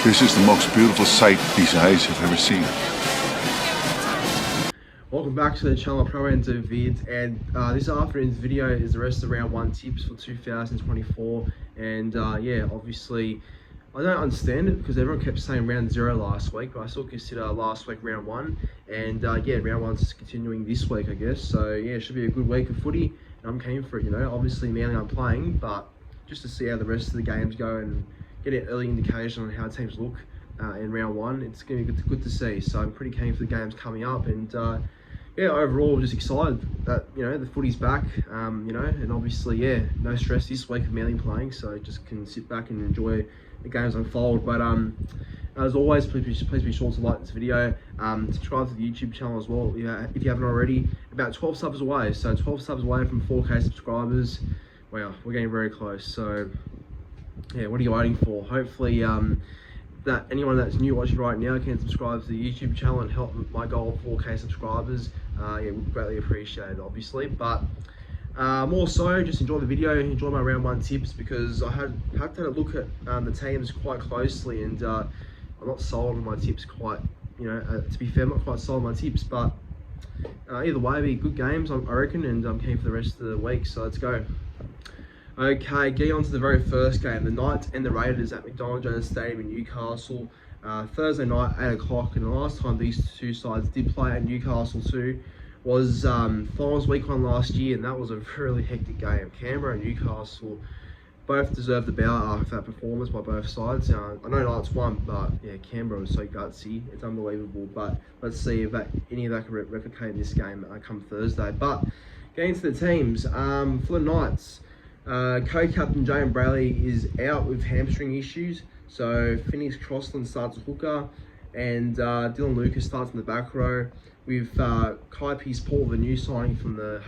This is the most beautiful sight these eyes have ever seen. Welcome back to the channel, Pro and do vids, and this afternoon's video is the rest of round 1 tips for 2024. And yeah, obviously I don't understand it because everyone kept saying round 0 last week, but I still consider last week round 1, and yeah, round 1's just continuing this week, I guess. So yeah, it should be a good week of footy, and I'm keen for it. You know, obviously Manly aren't playing, but just to see how the rest of the games go and get an early indication on how teams look in round 1, it's going to be good to see. So I'm pretty keen for the games coming up, and yeah, overall just excited that, you know, the footy's back, you know, and obviously, yeah, no stress this week of Manly playing, so just can sit back and enjoy the games unfold. But as always, please be sure to like this video, subscribe to the YouTube channel as well if you haven't already. About 12 subs away, so 12 subs away from 4K subscribers. Wow, we're getting very close. So yeah, what are you waiting for? Hopefully that anyone that's new watching right now can subscribe to the YouTube channel and help my goal of 4K subscribers. Yeah, we'd greatly appreciate it, obviously. But more so, just enjoy the video, enjoy my round 1 tips, because I have to have a look at the teams quite closely, and I'm not sold on my tips quite, you know, to be fair, I'm not quite sold on my tips, but either way, it'll be good games, I reckon, and I'm keen for the rest of the week, so let's go. Okay, getting on to the very first game, the Knights and the Raiders at McDonald Jones Stadium in Newcastle. Thursday night, 8 o'clock, and the last time these two sides did play at Newcastle too was finals week 1 last year, and that was a really hectic game. Canberra and Newcastle both deserved the bout after that performance by both sides. I know Knights won, but yeah, Canberra was so gutsy, it's unbelievable. But let's see if any of that can replicate in this game come Thursday. But getting to the teams, for the Knights, co-captain Jane Brayley is out with hamstring issues, so Phoenix Crossland starts a hooker, and Dylan Lucas starts in the back row, with Kai Pearce-Paul, the new signing from the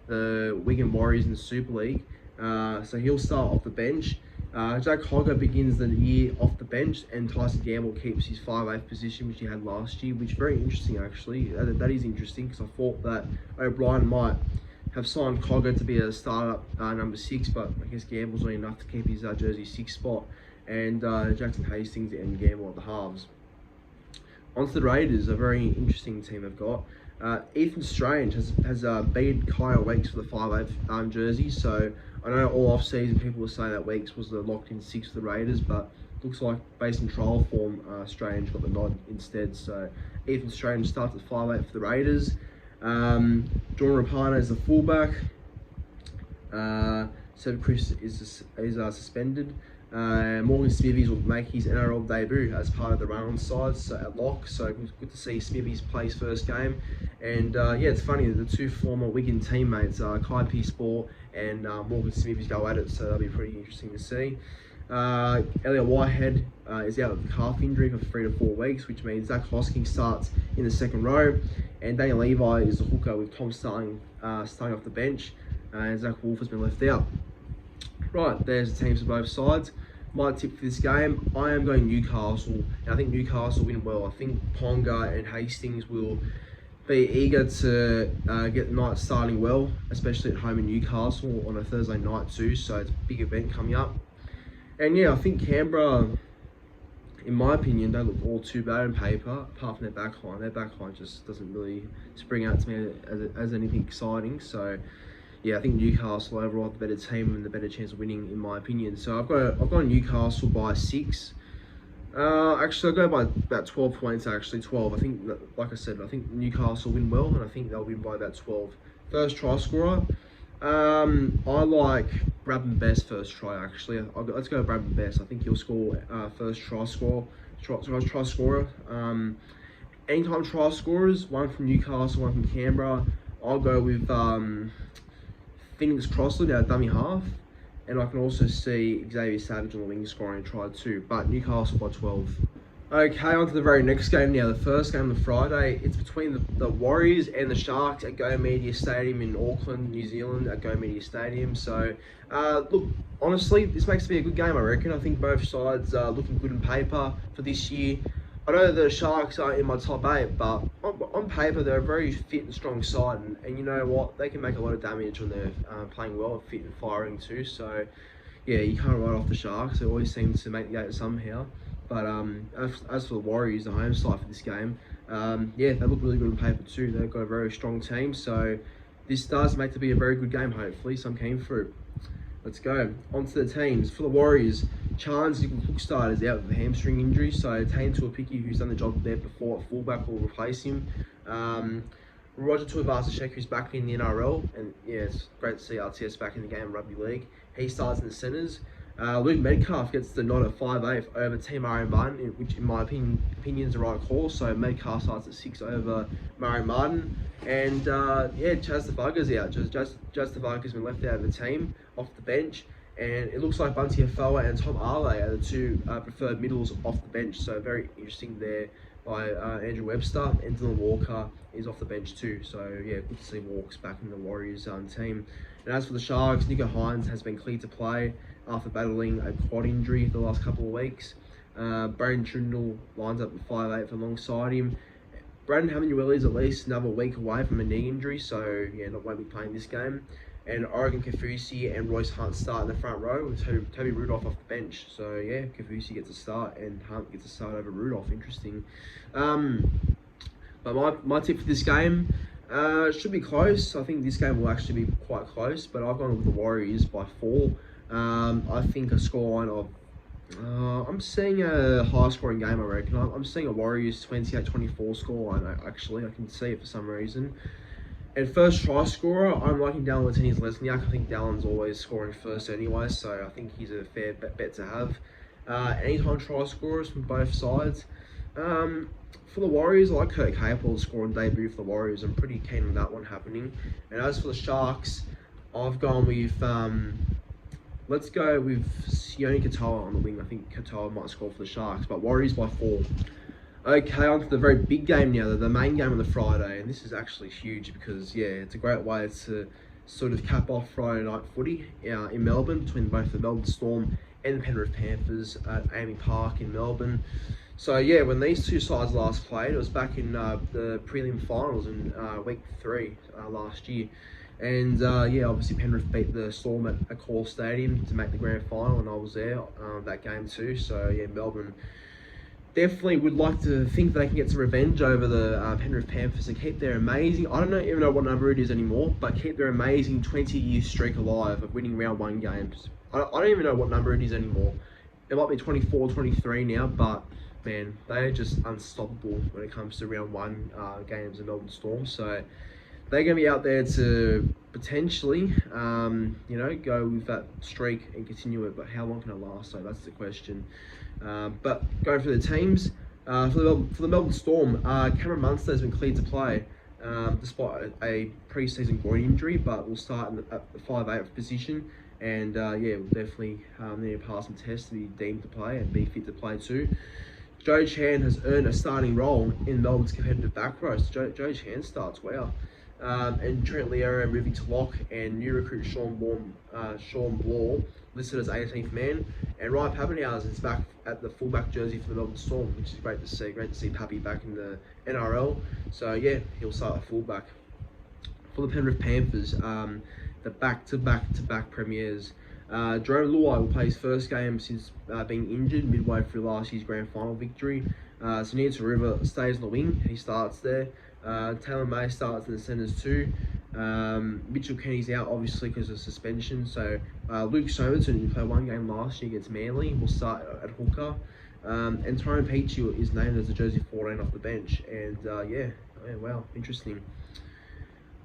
the Wigan Warriors in the Super League, so he'll start off the bench. Jack Hogger begins the year off the bench, and Tyson Gamble keeps his 5'8" position, which he had last year, which is very interesting actually. That is interesting, because I thought that O'Brien might have signed Cogger to be a startup number 6, but I guess Gamble's not enough to keep his jersey 6 spot, and Jackson Hastings and Gamble at the halves. On to the Raiders, a very interesting team they've got. Ethan Strange has beat Kyle Weeks for the 5'8" jersey, so I know all off-season people were saying that Weeks was the locked-in 6 for the Raiders, but looks like based on trial form, Strange got the nod instead. So Ethan Strange starts at 5'8" for the Raiders. Jordan Rapana is the fullback. Seb Chris is suspended. Morgan Smithies will make his NRL debut as part of the run-on side, so at lock. So good to see Smithies play his first game. And yeah, it's funny that the two former Wigan teammates, Kai Pearce-Paul and Morgan Smithies, go at it. So that'll be pretty interesting to see. Elliot Whitehead is out with a calf injury for 3 to 4 weeks, which means Zach Hosking starts in the second row, and Daniel Levi is the hooker, with Tom starting off the bench, and Zach Wolf has been left out. Right, there's the teams for both sides. My tip for this game, I am going Newcastle, and I think Newcastle win well. I think Ponga and Hastings will be eager to get the Knights starting well, especially at home in Newcastle on a Thursday night too, so it's a big event coming up. And yeah, I think Canberra, in my opinion, don't look all too bad on paper, apart from their backline. Their backline just doesn't really spring out to me as anything exciting. So yeah, I think Newcastle overall have the better team and the better chance of winning, in my opinion. So I've got Newcastle by 6. Actually, I'll go by about 12 points. Actually, 12. I think, like I said, I think Newcastle win well, and I think they'll win by about 12. First try scorer, I like Bradman Best first try. Actually, let's go Bradman Best. I think he'll score first try scorer. Anytime try scorers, one from Newcastle, one from Canberra. I'll go with Phoenix Crossland, our dummy half, and I can also see Xavier Savage on the wing scoring a try too, but Newcastle by 12. Okay, on to the very next game now. The first game of the Friday, it's between the Warriors and the Sharks at Go Media Stadium in Auckland, New Zealand, at Go Media Stadium. So, look, honestly, this makes it be a good game, I reckon. I think both sides are looking good on paper for this year. I know the Sharks are in my top 8, but on paper, they're a very fit and strong side. And you know what? They can make a lot of damage when they're playing well, fit and firing too. So, yeah, you can't write off the Sharks. They always seem to make the 8 somehow. But as for the Warriors, the home side for this game, yeah, they look really good on paper too. They've got a very strong team, so this does make to be a very good game, hopefully. So I'm keen for it. Let's go. On to the teams. For the Warriors, Chance Cookstad is out with a hamstring injury, so Tane Tuapiki, who's done the job there before at fullback, will replace him. Roger Tuivasa-Sheck, who's back in the NRL, and yeah, it's great to see RTS back in the game of rugby league. He starts in the centres. Luke Metcalf gets the nod at 5'8" over Team Murray Martin, which in my opinion is the right call. So Metcalf starts at 6 over Murray Martin. And yeah, Chaz Tafaga's out. Chaz Tafaga's been left out of the team, off the bench. And it looks like Bunty Afoa and Tom Arley are the two preferred middles off the bench. So very interesting there by Andrew Webster. And Dylan Walker is off the bench too. So yeah, good to see Walks back in the Warriors team. And as for the Sharks, Nico Hines has been cleared to play after battling a quad injury for the last couple of weeks. Braden Trindle lines up at 5'8" alongside him. Braden Hamilton is at least another week away from a knee injury, so yeah, won't be playing this game. And Oregon Kafusi and Royce Hunt start in the front row with Toby Rudolph off the bench. So yeah, Kafusi gets a start and Hunt gets a start over Rudolph. Interesting. But my tip for this game should be close. I think this game will actually be quite close, but I've gone with the Warriors by 4. I think a scoreline of I'm seeing a high-scoring game, I reckon. I'm seeing a Warriors 28-24 scoreline, actually. I can see it for some reason. And first try scorer, I'm liking Dallin Watene-Lesniak. I think Dallin's always scoring first anyway, so I think he's a fair bet to have. Anytime try scorers from both sides. For the Warriors, I like Kurt Capel scoring debut for the Warriors. I'm pretty keen on that one happening. And as for the Sharks, I've gone with... let's go with Sione Katoa on the wing. I think Katoa might score for the Sharks, but Warriors by 4. Okay, on to the very big game now, the main game on the Friday, and this is actually huge because, yeah, it's a great way to sort of cap off Friday night footy in Melbourne between both the Melbourne Storm and the Penrith Panthers at Amy Park in Melbourne. So, yeah, when these two sides last played, it was back in the prelim finals in week 3 last year. And yeah, obviously Penrith beat the Storm at Accor Stadium to make the grand final, and I was there that game too. So yeah, Melbourne definitely would like to think they can get some revenge over the Penrith Panthers and keep their amazing, I don't even know what number it is anymore, but keep their amazing 20-year streak alive of winning round 1 games. I don't even know what number it is anymore. It might be 24, 23 now, but man, they are just unstoppable when it comes to round 1 games of Melbourne Storm. So they're going to be out there to potentially, you know, go with that streak and continue it. But how long can it last? So that's the question. But going for the teams, for the Melbourne Storm, Cameron Munster has been cleared to play despite a pre-season groin injury, but will start at the 5'8" position. And yeah, we'll definitely need to pass some tests to be deemed to play and be fit to play too. Joe Chan has earned a starting role in Melbourne's competitive back row. So Joe Chan starts, wow. And Trent Learo moving to lock, and new recruit Sean Blaw listed as 18th man, and Ryan Papenhuyzen is back at the fullback jersey for the Melbourne Storm, which is great to see. Great to see Pappy back in the NRL. So yeah, he'll start at fullback. For the Penrith Panthers, the back-to-back premiers. Jerome Luai will play his first game since being injured midway through last year's grand final victory. Sunita River stays on the wing. He starts there. Taylor May starts in the centres too. Mitchell Kenny's out obviously because of suspension. So Luke Somerton, who played 1 game last year against Manly, will start at hooker. And Tyrone Peachey is named as a jersey 14 off the bench. And yeah, wow, interesting.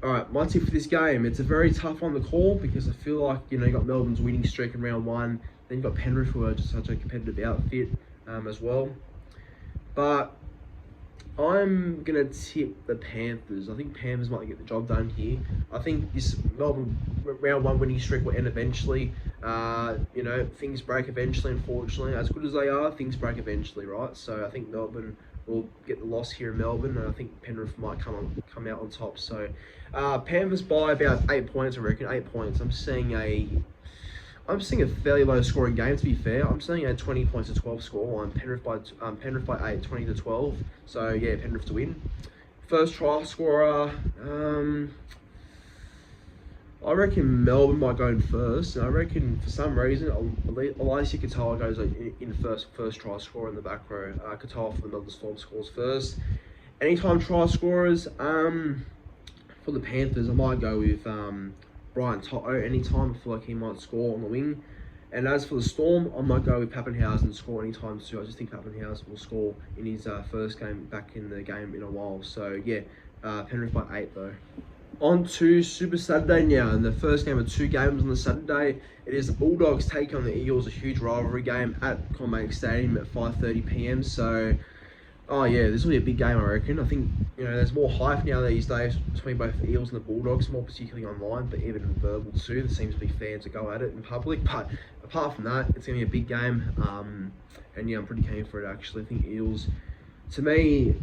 Alright, my tip for this game, it's a very tough one to call because I feel like, you know, you got Melbourne's winning streak in round 1, then you got Penrith, who are just such a competitive outfit as well. But I'm going to tip the Panthers. I think Panthers might get the job done here. I think this Melbourne round 1 winning streak will end eventually. You know, things break eventually, unfortunately. As good as they are, things break eventually, right? So I think Melbourne will get the loss here in Melbourne, and I think Penrith might come out on top. So Panthers by about 8 points, I reckon. 8 points. I'm seeing a fairly low scoring game, to be fair. I'm seeing a 20 points to 12 scoreline. Penrith by 8, 20 to 12. So yeah, Penrith to win. First try scorer. I reckon Melbourne might go in first, and I reckon for some reason Elias Katoa goes in first try scorer in the back row. Katoa for the Melbourne Storm scores first. Anytime try scorers, for the Panthers, I might go with Brian Toto anytime. I feel like he might score on the wing. And as for the Storm, I might go with Pappenhausen score anytime too. I just think Pappenhausen will score in his first game back in the game in a while. So yeah, Penrith by 8 though. On to Super Saturday now, and the first game of 2 games on the Saturday. It is the Bulldogs take on the Eels, a huge rivalry game at Combank Stadium at 5:30 p.m. So, oh yeah, this will be a big game, I reckon. I think, there's more hype now these days between both the Eels and the Bulldogs, more particularly online, but even in verbal too. There seems to be fans that go at it in public. But apart from that, it's going to be a big game. And yeah, I'm pretty keen for it actually. I think Eels, to me,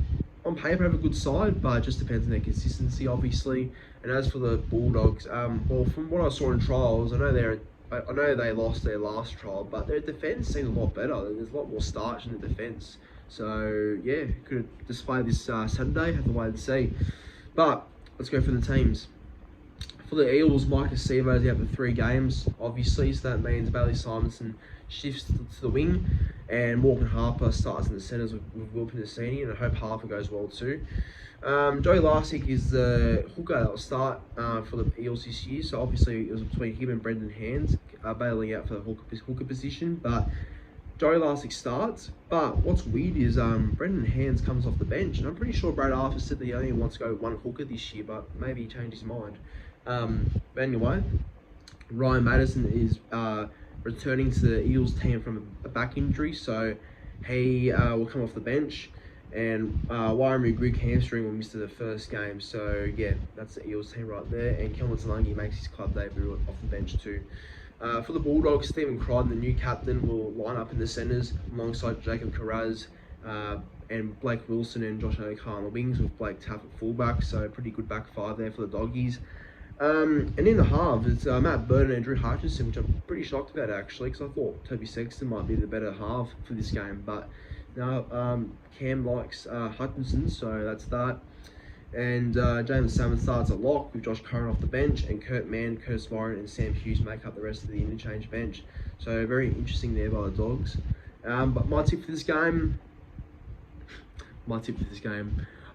on paper have a good side, but it just depends on their consistency, obviously. And as for the Bulldogs, well, from what I saw in trials, I know they lost their last trial, but their defence seems a lot better. There's a lot more starch in the defence. So yeah, could display this Saturday. Have to wait and see. But let's go for the teams. For the Eels, Micah Sevo's out for 3 games, obviously, so that means Bailey Simonson shifts to the wing, and Morgan Harper starts in the centres with Will Pinasini, and I hope Harper goes well too. Joey Larsick is the hooker that will start for the Eels this year, so obviously it was between him and Brendan Hands, bailing out for the hooker position, but Joey Larsick starts. But what's weird is Brendan Hands comes off the bench, and I'm pretty sure Brad Arthur said that he only wants to go 1 hooker this year, but maybe he changed his mind. But anyway, Ryan Madison is returning to the Eels team from a back injury, so he will come off the bench, and Wairemu Grigg hamstring will miss the first game. So yeah, that's the Eels team right there, and Kelvin Talangi makes his club debut off the bench too. For the Bulldogs, Stephen Crichton, the new captain, will line up in the centres alongside Jacob Carraz and Blake Wilson and Josh O'Connor on the wings, with Blake Tapp at fullback, so pretty good back 5 there for the Doggies. And in the halves, it's Matt Burton and Drew Hutchinson, which I'm pretty shocked about actually, because I thought Toby Sexton might be the better half for this game, but no, Cam likes Hutchinson, so that's that. And James Salmon starts at lock with Josh Curran off the bench, and Kurt Mann, Curtis Warren and Sam Hughes make up the rest of the interchange bench. So very interesting there by the Dogs. But my tip for this game,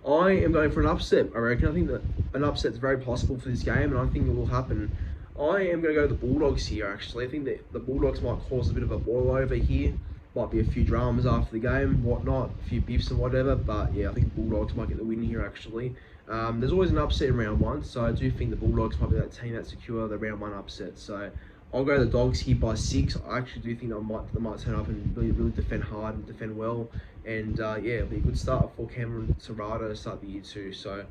I am going for an upset, I reckon. I think that an upset is very possible for this game, and I think it will happen. I am going to go with the Bulldogs here, actually. I think that the Bulldogs might cause a bit of a boil over here. Might be a few dramas after the game, whatnot, a few biffs and whatever, but yeah, I think the Bulldogs might get the win here, actually. There's always an upset in round 1, so I do think the Bulldogs might be that team that secure the round 1 upset. So I'll go the Dogs here by 6. I actually do think they might turn up and really defend hard and defend well. And yeah, it'll be a good start for Cameron Serrato to start the year too. So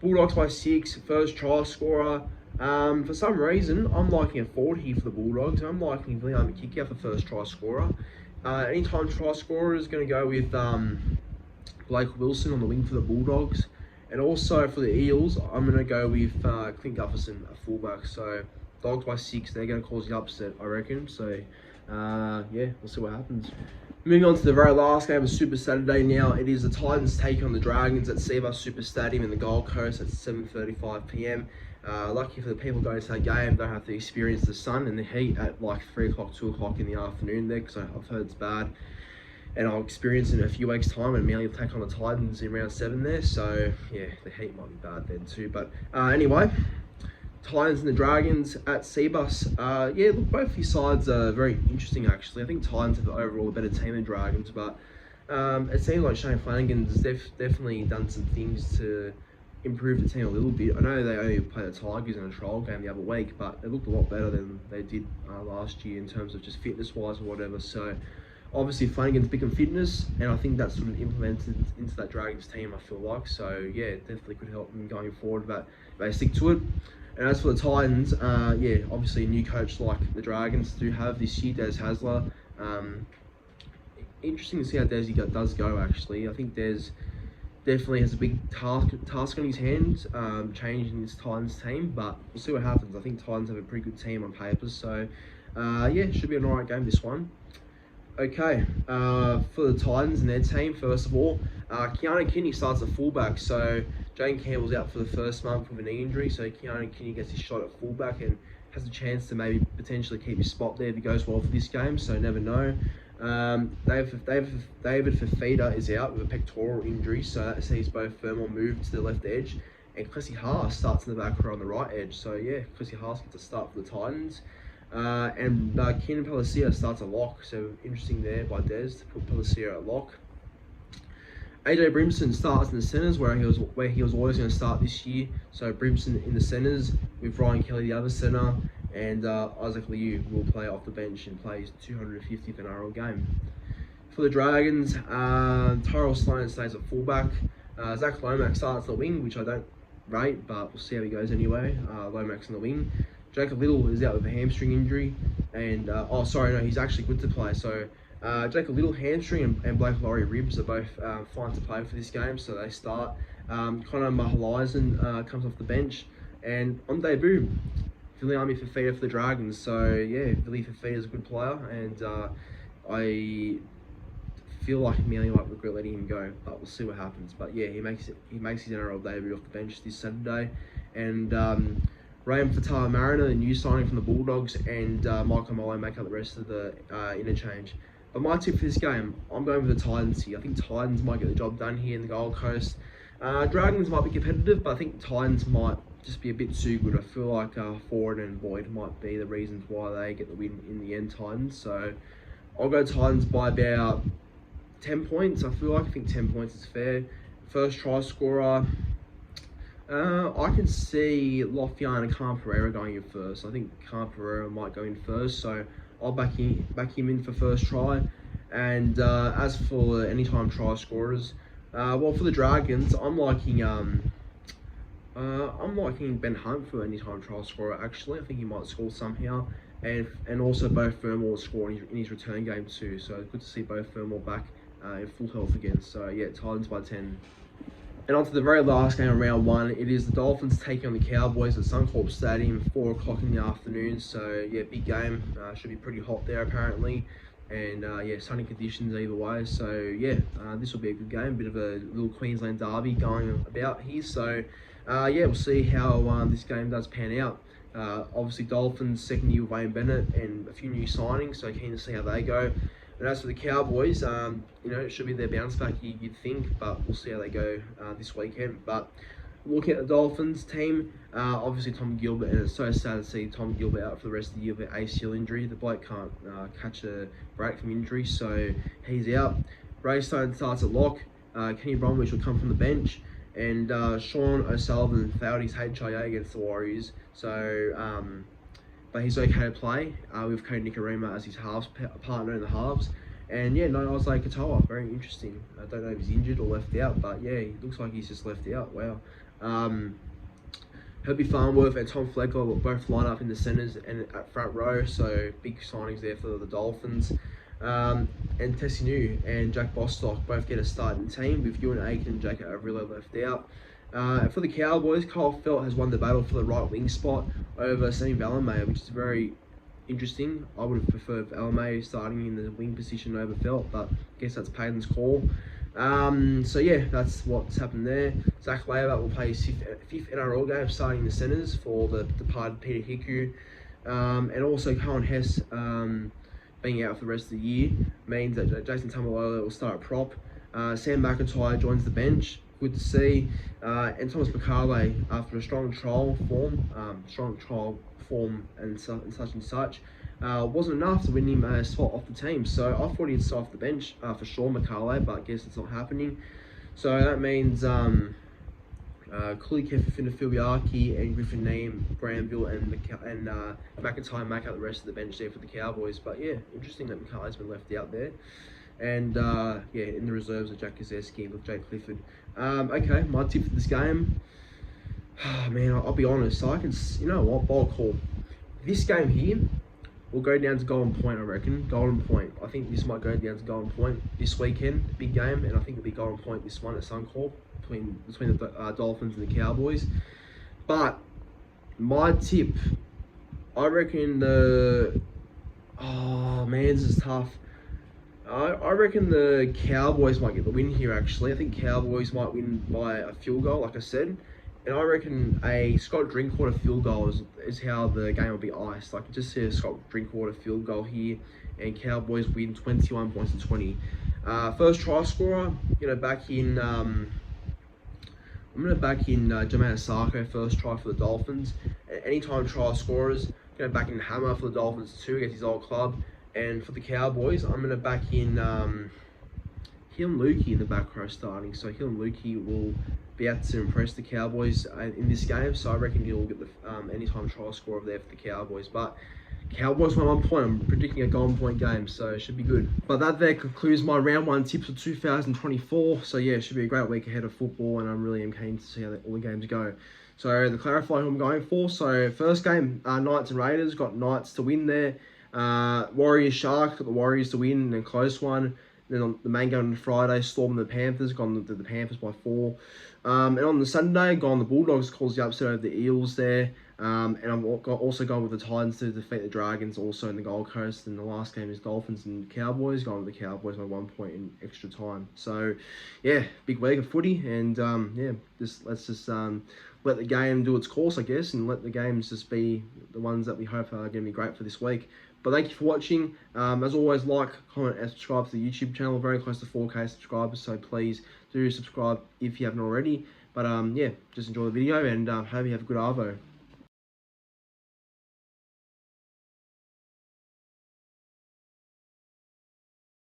Bulldogs by 6, first try scorer. For some reason, I'm liking a forward here for the Bulldogs. I'm liking Liam McKicky for first try scorer. Anytime try scorer is going to go with Blake Wilson on the wing for the Bulldogs. And also for the Eels, I'm going to go with Clint Gufferson, a fullback. So Dogs by 6, they're going to cause the upset, I reckon. So yeah, we'll see what happens. Moving on to the very last game of Super Saturday now. It is the Titans take on the Dragons at Seabus Super Stadium in the Gold Coast at 7:35 p.m. Lucky for the people going to that game, don't have to experience the sun and the heat at like 3 o'clock, 2 o'clock in the afternoon there, because I've heard it's bad. And I'll experience it in a few weeks' time and Manly will take on the Titans in round 7 there. So yeah, the heat might be bad then too. But anyway, Titans and the Dragons at Seabus. Yeah, look, both these sides are very interesting actually. I think Titans have overall a better team than Dragons, but it seems like Shane Flanagan's definitely done some things to improve the team a little bit. I know they only played the Tigers in a trial game the other week, but it looked a lot better than they did last year in terms of just fitness-wise or whatever. So obviously Flanagan's big on fitness, and I think that's sort of implemented into that Dragons team, I feel like. So yeah, it definitely could help them going forward, but they stick to it. And as for the Titans, yeah, obviously a new coach like the Dragons do have this year, Des Hasler. Interesting to see how Desi does go, actually. I think Des definitely has a big task on his hands, changing this Titans team, but we'll see what happens. I think Titans have a pretty good team on paper, so yeah, should be an alright game, this one. Okay, for the Titans and their team, first of all, Keanu Kinney starts at fullback, so Jane Campbell's out for the first month with a knee injury, so Kenny gets his shot at fullback and has a chance to maybe potentially keep his spot there if he goes well for this game, so never know. David Fafita is out with a pectoral injury, so that sees both Fermor move to the left edge, and Klesi Haas starts in the back row on the right edge. So yeah, Klesi Haas gets a start for the Titans. And Keenan Palacia starts a lock, so interesting there by Des to put Palacia at lock. AJ Brimson starts in the centres where he was always going to start this year. So Brimson in the centres with Ryan Kelly the other centre, and Isaac Liu will play off the bench and play his 250th NRL game. For the Dragons, Tyrell Sloan stays at fullback. Zach Lomax starts on the wing, which I don't rate, but we'll see how he goes anyway. Lomax on the wing. Jacob Little is out with a hamstring injury, and he's actually good to play. So Jacob Little hamstring and Blake Laurie ribs are both fine to play for this game, so they start. Connor Mahalaisen comes off the bench, and on debut, Viliami Fafita for the Dragons. So yeah, Vili Fafita is a good player, and I feel like Amelia might regret letting him go, but we'll see what happens. But yeah, he makes his NRL debut off the bench this Saturday, and Raheem Fatah Mariner, the new signing from the Bulldogs, and Michael Molo make up the rest of the interchange. But my tip for this game, I'm going with the Titans here. I think Titans might get the job done here in the Gold Coast. Dragons might be competitive, but I think Titans might just be a bit too good. I feel like Ford and Boyd might be the reasons why they get the win in the end, Titans. So I'll go Titans by about 10 points. I think 10 points is fair. First try scorer, I can see Lofian and Khan Pereira going in first. I think Khan Pereira might go in first, so I'll back him in for first try. And as for anytime try scorers, well, for the Dragons, I'm liking Ben Hunt for anytime try scorer. Actually, I think he might score somehow, and also both Fermor will score in his return game too. So good to see both Fermor back in full health again. So yeah, Titans by 10. And on to the very last game of round one. It is the Dolphins taking on the Cowboys at Suncorp Stadium, 4 o'clock in the afternoon. So yeah, big game. Should be pretty hot there apparently. And yeah, sunny conditions either way. So yeah, this will be a good game. Bit of a little Queensland derby going about here. So yeah, we'll see how this game does pan out. Obviously Dolphins, second year with Wayne Bennett and a few new signings. So keen to see how they go. And as for the Cowboys, it should be their bounce back, you'd think, but we'll see how they go this weekend. But looking at the Dolphins team, obviously Tom Gilbert, and it's so sad to see Tom Gilbert out for the rest of the year with an ACL injury. The bloke can't catch a break from injury, so he's out. Ray Stone starts at lock. Kenny Bromwich will come from the bench. And Sean O'Sullivan failed his HIA against the Warriors, so but he's okay to play with Cody Nicarima as his halves partner in the halves. And yeah, no, Ozley Katoa, very interesting. I don't know if he's injured or left out, but yeah, he looks like he's just left out. Wow. Herbie Farnworth and Tom Flecker will both line up in the centres and at front row, so big signings there for the Dolphins. And Tessinu and Jack Bostock both get a start in the team, with Ewan Aiken and Jacob Averillo left out. For the Cowboys, Kyle Felt has won the battle for the right wing spot over Sammy Valemay, which is very interesting. I would have preferred Valemay starting in the wing position over Felt, but I guess that's Payton's call. So yeah, that's what's happened there. Zach Laver will play his fifth NRL game starting in the centres for the departed Peter Hiku. And also Cohen Hess being out for the rest of the year means that Jason Tamalolo will start at prop. Sam McIntyre joins the bench. Good to see. And Thomas Bacale, after a strong trial form and such, wasn't enough to win him a spot off the team. So I thought he'd start off the bench for Sean McCarlay, but I guess it's not happening. So that means Kuli Kefafina-Filiaki and Griffin Neame, Granville and McIntyre make up the rest of the bench there for the Cowboys. But yeah, interesting that McCarley's been left out there. And yeah, in the reserves are Jack Kazeski with Jake Clifford. Okay, my tip for this game. Oh, man, I'll be honest. So I can, you know what, bold call. This game here will go down to Golden Point, I reckon. Golden Point. I think this might go down to Golden Point this weekend. Big game, and I think it'll be Golden Point this one at Suncorp between the Dolphins and the Cowboys. But my tip, I reckon oh man, this is tough. I reckon the Cowboys might get the win here, actually. I think Cowboys might win by a field goal, like I said. And I reckon a Scott Drinkwater field goal is how the game will be iced. I can just see a Scott Drinkwater field goal here, and Cowboys win 21 points to 20. First try scorer, back in. I'm going to back in Jermaine Sacco, first try for the Dolphins. Anytime try scorers, going to back in Hammer for the Dolphins too against his old club. And for the Cowboys, I'm going to back in Hill Lukey in the back row starting. So Hill Lukey will be able to impress the Cowboys in this game. So I reckon he'll get the anytime try score there for the Cowboys. But Cowboys by 1 point. I'm predicting a golden point game, so it should be good. But that there concludes my round 1 tips for 2024. So yeah, it should be a great week ahead of football, and I really am keen to see how all the games go. So to clarify who I'm going for, so first game, Knights and Raiders, got Knights to win there. Warriors Sharks, got the Warriors to win, and a close one. Then on the main game on Friday, Storm the Panthers, gone the Panthers by 4. And on the Sunday, gone the Bulldogs, caused the upset over the Eels there. And I've also gone with the Titans to defeat the Dragons, also in the Gold Coast. And the last game is Dolphins and Cowboys, gone with the Cowboys by 1 point in extra time. So, yeah, big week of footy, and yeah, let's just let the game do its course, I guess, and let the games just be the ones that we hope are going to be great for this week. But thank you for watching. As always, like, comment, and subscribe to the YouTube channel. Very close to 4K subscribers, so please do subscribe if you haven't already. But yeah, just enjoy the video, and hope you have a good arvo.